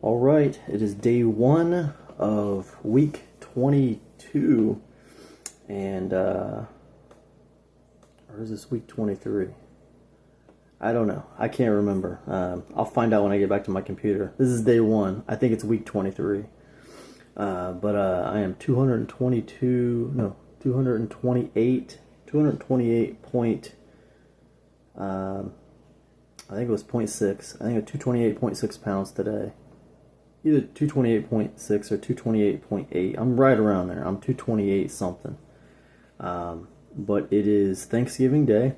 All right, it is day one of week 22, and or is this week 23? I don't know. I can't remember. I'll find out when I get back to my computer. This is day one. I think it's week 23. But I am 228 point. I think it was point 0.6. I think it was 228.6 pounds today. Either 228.6 or 228.8. I'm right around there. I'm 228 something. But it is Thanksgiving Day.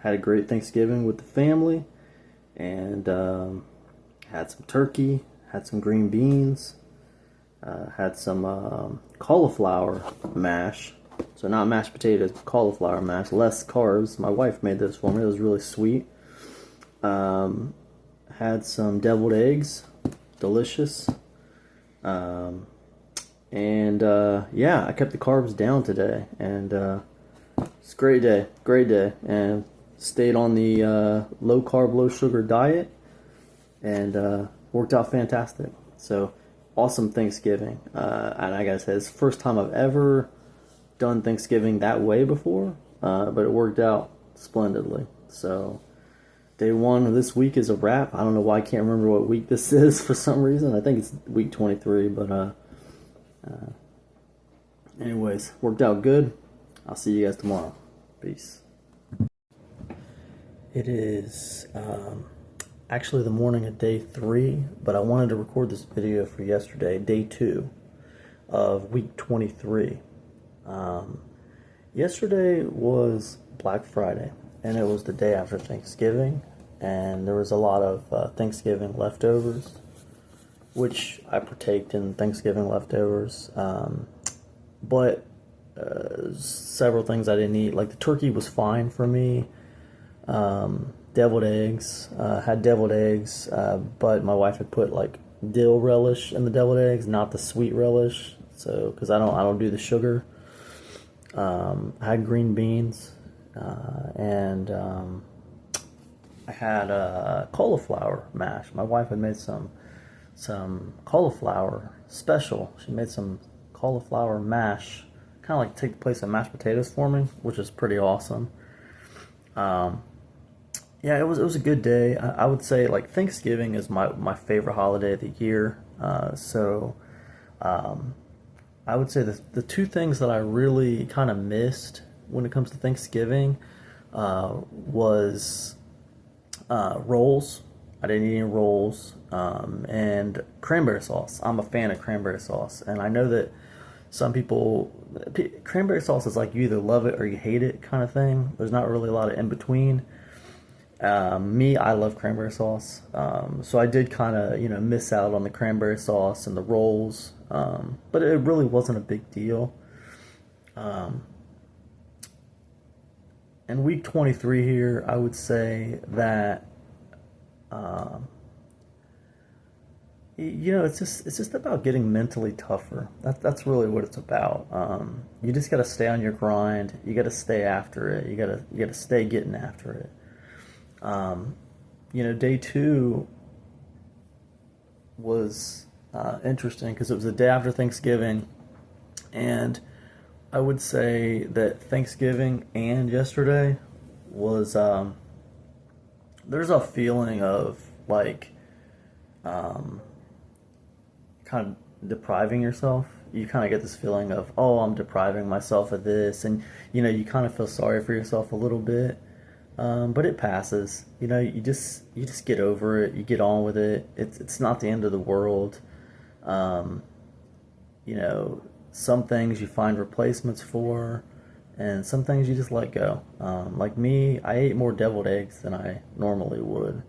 Had a great Thanksgiving with the family, and had some turkey, had some green beans, had some cauliflower mash. So not mashed potatoes, but cauliflower mash. Less carbs. My wife made this for me. It was really sweet. Had some deviled eggs. Delicious. Yeah, I kept the carbs down today, and it's a great day, and stayed on the low carb, low sugar diet, and worked out fantastic. So awesome Thanksgiving, and I gotta say, it's the first time I've ever done Thanksgiving that way before, but it worked out splendidly. So day one of this week is a wrap. I don't know why I can't remember what week this is for some reason. I think it's week 23, but anyways, worked out good. I'll see you guys tomorrow. Peace. It is actually the morning of day 3, but I wanted to record this video for yesterday, day 2 of week 23. Yesterday was Black Friday, and it was the day after Thanksgiving, and there was a lot of Thanksgiving leftovers, which I partaked in Thanksgiving leftovers, but several things I didn't eat. Like the turkey was fine for me. Deviled eggs, had deviled eggs, but my wife had put like dill relish in the deviled eggs, not the sweet relish. So, because I don't do the sugar. I had green beans, and I had cauliflower mash. My wife had made some cauliflower special. She made some cauliflower mash, kind of like take the place of mashed potatoes for me, which is pretty awesome. Yeah, it was a good day. I would say like Thanksgiving is my favorite holiday of the year. I would say the two things that I really kind of missed when it comes to Thanksgiving was rolls. I didn't eat any rolls, and cranberry sauce. I'm a fan of cranberry sauce, and I know that some people, cranberry sauce is like you either love it or you hate it kind of thing. There's not really a lot of in between. Me, I love cranberry sauce, so I did kind of miss out on the cranberry sauce and the rolls, but it really wasn't a big deal. In week 23 here, I would say that it's just about getting mentally tougher. That's really what it's about. You just got to stay on your grind. You got to stay after it. You got to stay getting after it. Day 2 was interesting because it was the day after Thanksgiving, and I would say that Thanksgiving and yesterday was there's a feeling of like kind of depriving yourself. You kind of get this feeling of, oh, I'm depriving myself of this, and you kind of feel sorry for yourself a little bit. But it passes. You just get over it. You get on with it. It's not the end of the world. Some things you find replacements for, and some things you just let go. Like me, I ate more deviled eggs than I normally would.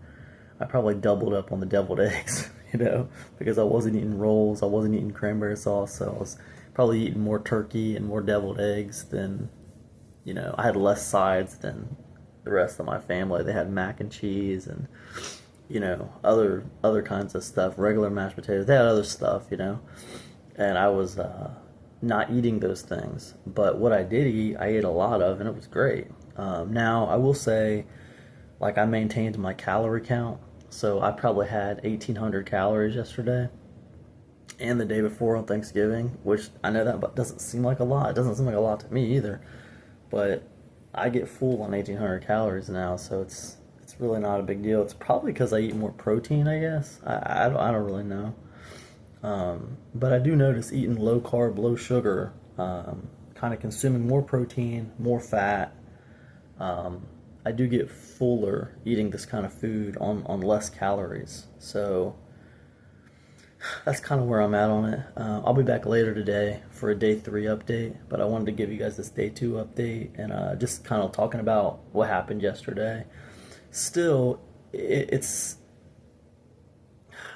I probably doubled up on the deviled eggs, because I wasn't eating rolls, I wasn't eating cranberry sauce, so I was probably eating more turkey and more deviled eggs than, I had less sides than the rest of my family. They had mac and cheese and other kinds of stuff, regular mashed potatoes. They had other stuff, and I was not eating those things. But what I did eat, I ate a lot of, and it was great. Now I will say, like, I maintained my calorie count, so I probably had 1,800 calories yesterday. and the day before on Thanksgiving, which I know that doesn't seem like a lot. It doesn't seem like a lot to me either, but I get full on 1,800 calories now, so it's really not a big deal. It's probably because I eat more protein, I guess. I don't really know. But I do notice eating low carb, low sugar, kind of consuming more protein, more fat. I do get fuller eating this kind of food on less calories. So that's kind of where I'm at on it. I'll be back later today for a day 3 update, but I wanted to give you guys this day 2 update and just kind of talking about what happened yesterday. Still, it's,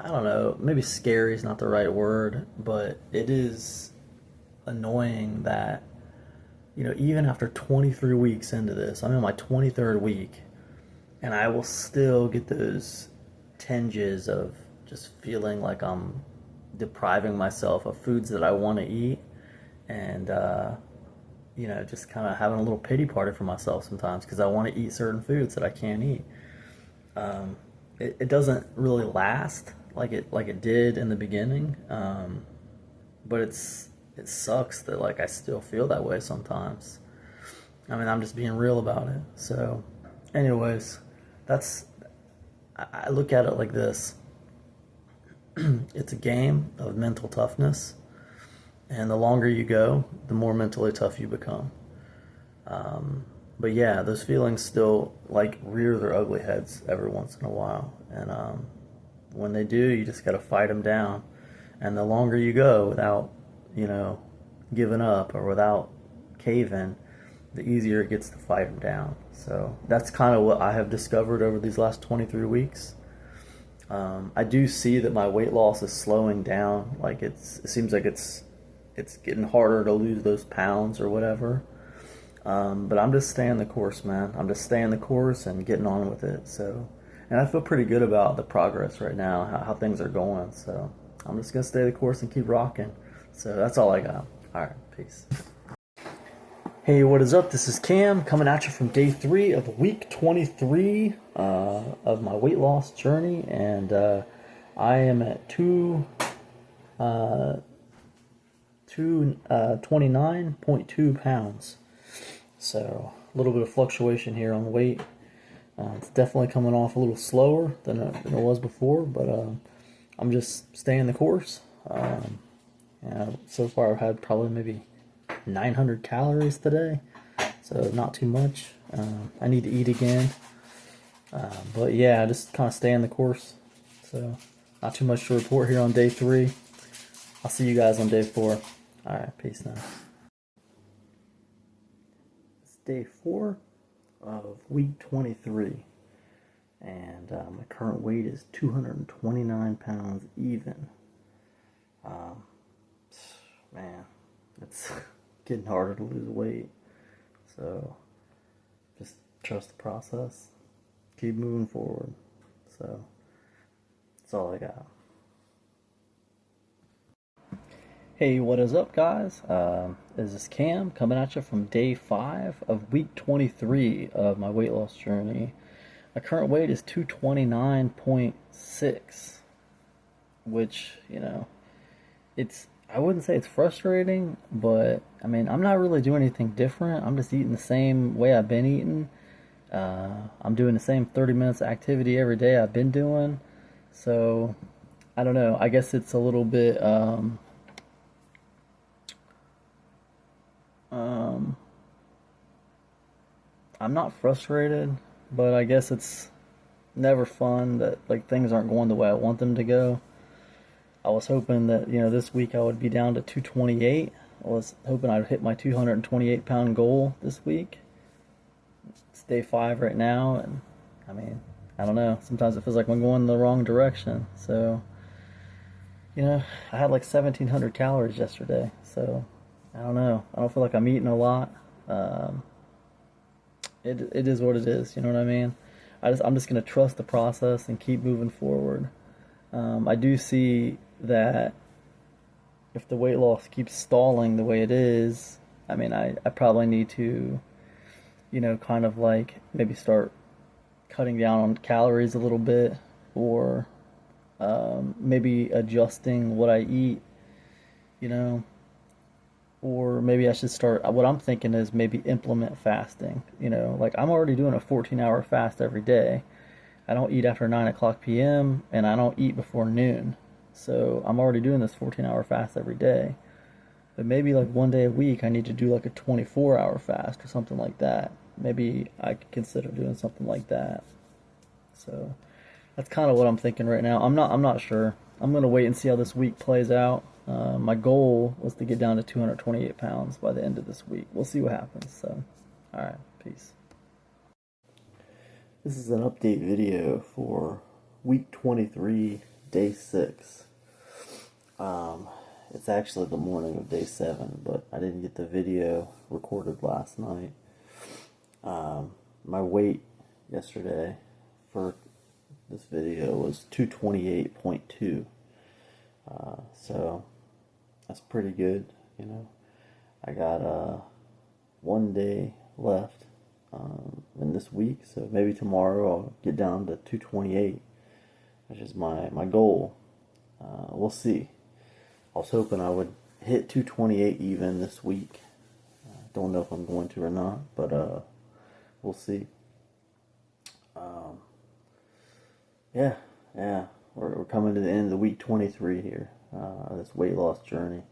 I don't know, maybe scary is not the right word, but it is annoying that, even after 23 weeks into this, I'm in my 23rd week, and I will still get those tinges of just feeling like I'm depriving myself of foods that I want to eat, and just kind of having a little pity party for myself sometimes because I want to eat certain foods that I can't eat. It doesn't really last like it did in the beginning, but it sucks that like I still feel that way sometimes. I mean, I'm just being real about it. So, anyways, I look at it like this. It's a game of mental toughness, and the longer you go, the more mentally tough you become. But yeah, those feelings still like rear their ugly heads every once in a while, and when they do, you just gotta fight them down. And the longer you go without, giving up or without caving, the easier it gets to fight them down. So that's kind of what I have discovered over these last 23 weeks. I do see that my weight loss is slowing down. Like it seems like it's getting harder to lose those pounds or whatever. But I'm just staying the course, man. I'm just staying the course and getting on with it. So, and I feel pretty good about the progress right now, how things are going. So I'm just gonna stay the course and keep rocking. So that's all I got. All right, peace. Hey, what is up? This is Cam coming at you from day 3 of week 23 of my weight loss journey, and I am at 29.2 pounds. So a little bit of fluctuation here on the weight. It's definitely coming off a little slower than it was before, but I'm just staying the course. So far I've had probably maybe 900 calories today, so not too much. I need to eat again, but yeah, just kind of staying the course. So not too much to report here on day 3. I'll see you guys on day 4. All right, peace now. It's day 4 of week 23, and my current weight is 229 pounds even. Man, it's getting harder to lose weight, so just trust the process, keep moving forward. So that's all I got. Hey, what is up, guys? This is Cam coming at you from day 5 of week 23 of my weight loss journey. My current weight is 229.6, which, I wouldn't say it's frustrating, but I mean, I'm not really doing anything different. I'm just eating the same way I've been eating. I'm doing the same 30 minutes of activity every day I've been doing. So, I don't know. I guess it's a little bit, I'm not frustrated, but I guess it's never fun that like things aren't going the way I want them to go. I was hoping that, this week I would be down to 228. I was hoping I'd hit my 228 pound goal this week. It's day 5 right now, and I mean, I don't know. Sometimes it feels like I'm going in the wrong direction. So, I had like 1,700 calories yesterday. So, I don't know. I don't feel like I'm eating a lot. It is what it is. You know what I mean? I'm just gonna trust the process and keep moving forward. I do see that if the weight loss keeps stalling the way it is, I mean, I probably need to, kind of like maybe start cutting down on calories a little bit, or maybe adjusting what I eat you know, or maybe I should start. What I'm thinking is maybe implement fasting. You know, like I'm already doing a 14-hour fast every day. I don't eat after 9 o'clock p.m. and I don't eat before noon. So I'm already doing this 14-hour fast every day. But maybe like one day a week I need to do like a 24-hour fast or something like that. Maybe I could consider doing something like that. So that's kind of what I'm thinking right now. I'm not sure. I'm gonna wait and see how this week plays out. My goal was to get down to 228 pounds by the end of this week. We'll see what happens. So, all right, peace. This is an update video for week 23, day 6. It's actually the morning of day 7, but I didn't get the video recorded last night. My weight yesterday for this video was 228.2. So that's pretty good, you know. I got one day left in this week, so maybe tomorrow I'll get down to 228, which is my goal. We'll see. I was hoping I would hit 228 even this week. Don't know if I'm going to or not, but we'll see. Yeah, we're coming to the end of the week 23 here, this weight loss journey,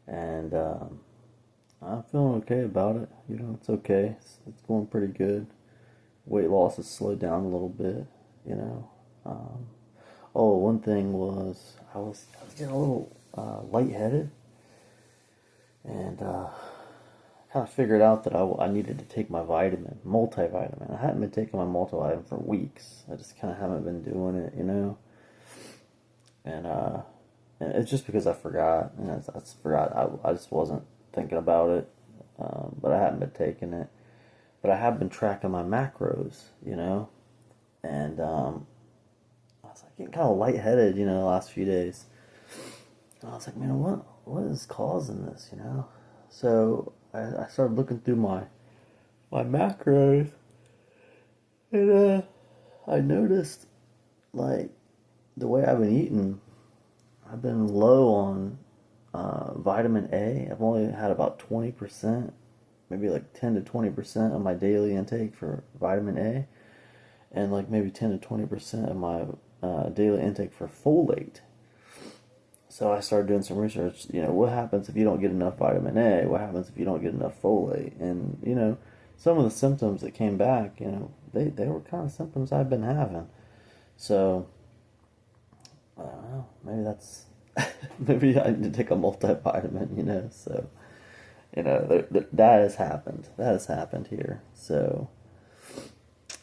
and I'm feeling okay about it. You know, it's okay. It's going pretty good. Weight loss has slowed down a little bit. You know. Oh, one thing was I was getting a little lightheaded, and kind of figured out that I needed to take my multivitamin. I hadn't been taking my multivitamin for weeks. I just kind of haven't been doing it, you know. And it's just because I forgot, and I just forgot. I just wasn't thinking about it, but I hadn't been taking it. But I have been tracking my macros, you know, and I was like getting kind of lightheaded, you know, the last few days. And I was like, man, what is causing this, you know? So I started looking through my macros, and I noticed like the way I've been eating, I've been low on vitamin A. I've only had about 20%, maybe like 10 to 20% of my daily intake for vitamin A, and like maybe 10 to 20% of my daily intake for folate. So I started doing some research, you know, what happens if you don't get enough vitamin A? What happens if you don't get enough folate? And, you know, some of the symptoms that came back, you know, they were kind of symptoms I've been having. So, I don't know, maybe that's, maybe I need to take a multivitamin, you know, so, you know, that has happened. That has happened here. So,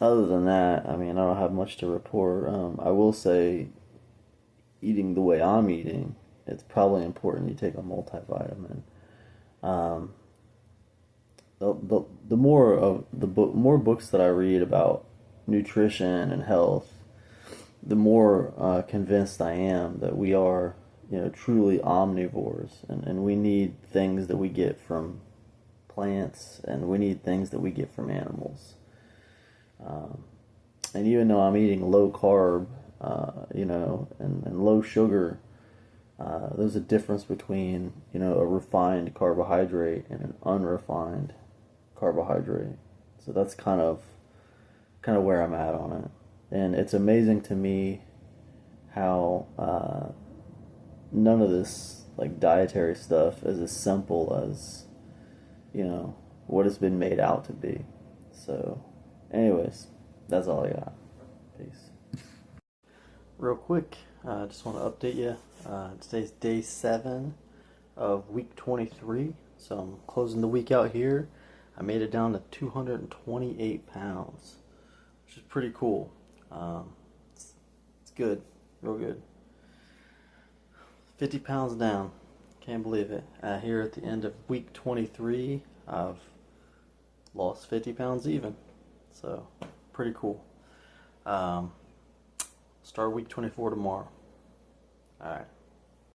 other than that, I mean, I don't have much to report. I will say, eating the way I'm eating, it's probably important you take a multivitamin. Um, the more books that I read about nutrition and health, the more convinced I am that we are, you know, truly omnivores, and we need things that we get from plants, and we need things that we get from animals. And even though I'm eating low carb, you know, and low sugar, there's a difference between, you know, a refined carbohydrate and an unrefined carbohydrate. So that's kind of where I'm at on it. And it's amazing to me how none of this like dietary stuff is as simple as, you know, what it's been made out to be. So, anyways, that's all I got. Peace. Real quick, I just want to update you. Today's day 7 of week 23, so I'm closing the week out here. I made it down to 228 pounds, which is pretty cool. It's good, real good. 50 pounds down, can't believe it. Here at the end of week 23, I've lost 50 pounds even, so pretty cool. Start week 24 tomorrow. Alright.